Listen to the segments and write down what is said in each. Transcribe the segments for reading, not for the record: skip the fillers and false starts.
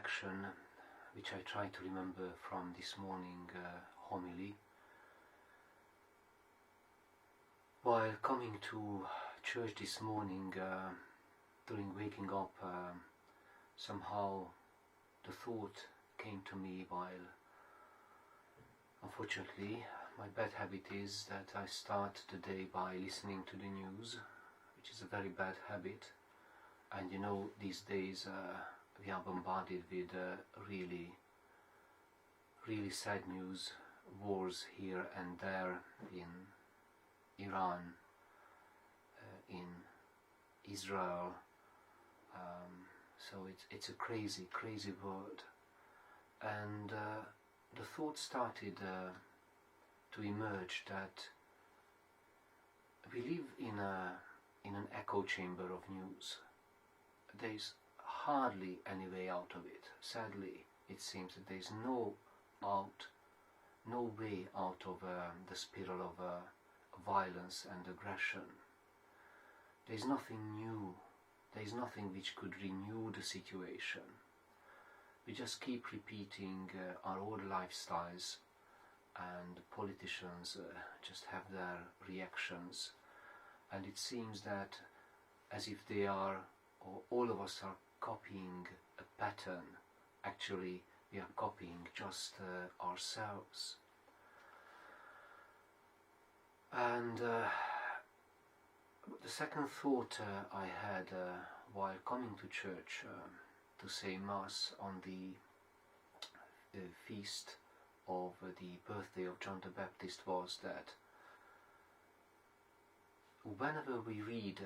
reflection which I try to remember from this morning homily. While coming to church this morning, during waking up, somehow the thought came to me while, unfortunately, my bad habit is that I start the day by listening to the news, which is a very bad habit. And you know, these days we are bombarded with really sad news, wars here and there in Iran, in Israel. So it's a crazy world. And the thought started to emerge that we live in an echo chamber of news. There's hardly any way out of it. Sadly, it seems that there's no way out of the spiral of violence and aggression. There's nothing new. There's nothing which could renew the situation. We just keep repeating our old lifestyles, and politicians just have their reactions, and it seems that as if they are, or all of us are copying a pattern. Actually, we are copying just ourselves. And the second thought I had while coming to church to say Mass on the feast of the birthday of John the Baptist was that whenever we read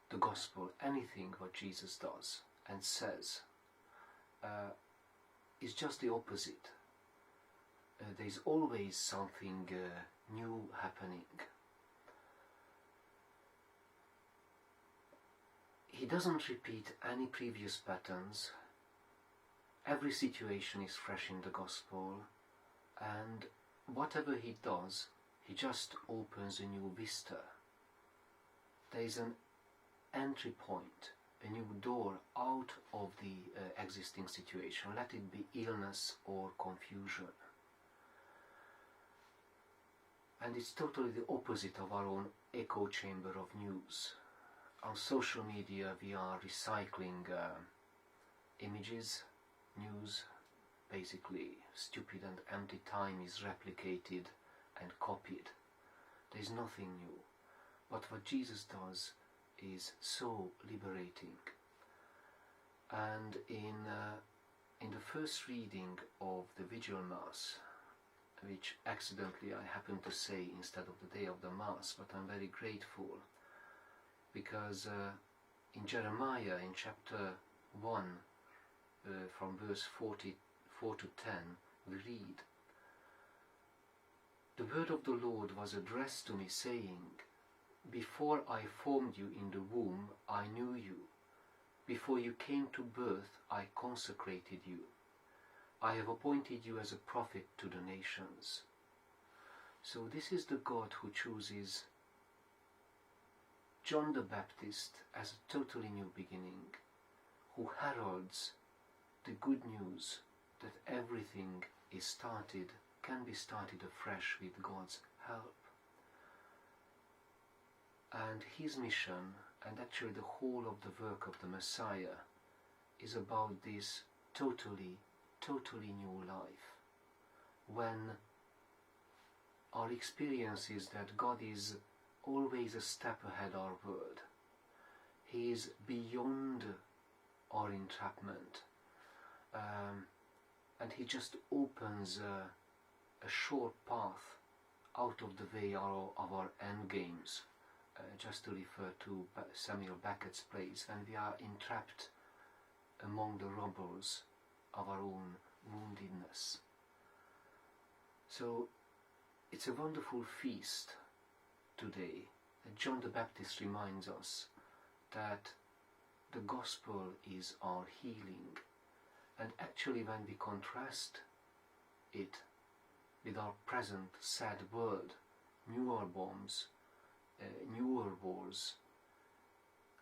the Gospel, anything what Jesus does and says is just the opposite. There's always something new happening. He doesn't repeat any previous patterns. Every situation is fresh in the Gospel, and whatever he does, he just opens a new vista. There is an entry point, a new door out of the existing situation, let it be illness or confusion. And it's totally the opposite of our own echo chamber of news. On social media we are recycling images, news, basically stupid and empty time is replicated and copied. There is nothing new. But what Jesus does is so liberating. And in the first reading of the Vigil Mass, which accidentally I happened to say instead of the day of the Mass, but I'm very grateful, because in Jeremiah, in chapter 1, from verse 44 to 10, we read, "The word of the Lord was addressed to me, saying, Before I formed you in the womb, I knew you. Before you came to birth, I consecrated you. I have appointed you as a prophet to the nations." So this is the God who chooses John the Baptist as a totally new beginning, who heralds the good news that everything is started, can be started afresh with God's help. And his mission, and actually the whole of the work of the Messiah, is about this totally new life. When our experience is that God is always a step ahead our world. He is beyond our entrapment. And he just opens a short path out of the way of our end games. Just to refer to Samuel Beckett's plays, when we are entrapped among the rubbles of our own woundedness. So it's a wonderful feast today that John the Baptist reminds us that the Gospel is our healing. And actually, when we contrast it with our present sad world, newer bombs, newer wars,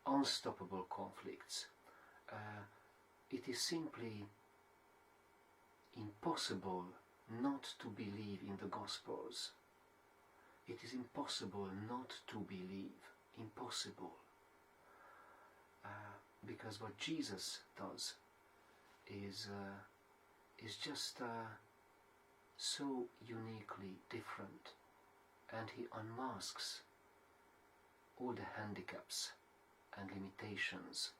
unstoppable conflicts, it is simply impossible not to believe in the Gospels. It is impossible not to believe. Impossible. Because what Jesus does is just so uniquely different, and he unmasks all the handicaps and limitations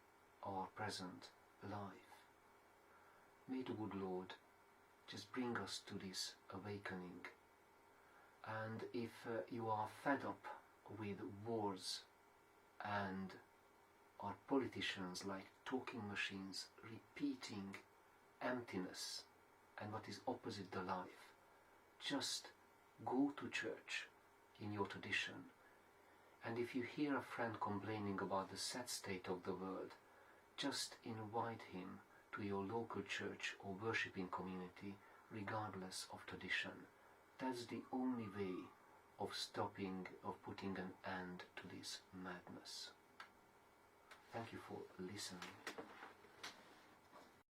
of our present life. May the good Lord just bring us to this awakening. And if you are fed up with wars and our politicians like talking machines repeating emptiness and what is opposite the life, just go to church in your tradition. And if you hear a friend complaining about the sad state of the world, just invite him to your local church or worshipping community, regardless of tradition. That's the only way of putting an end to this madness. Thank you for listening.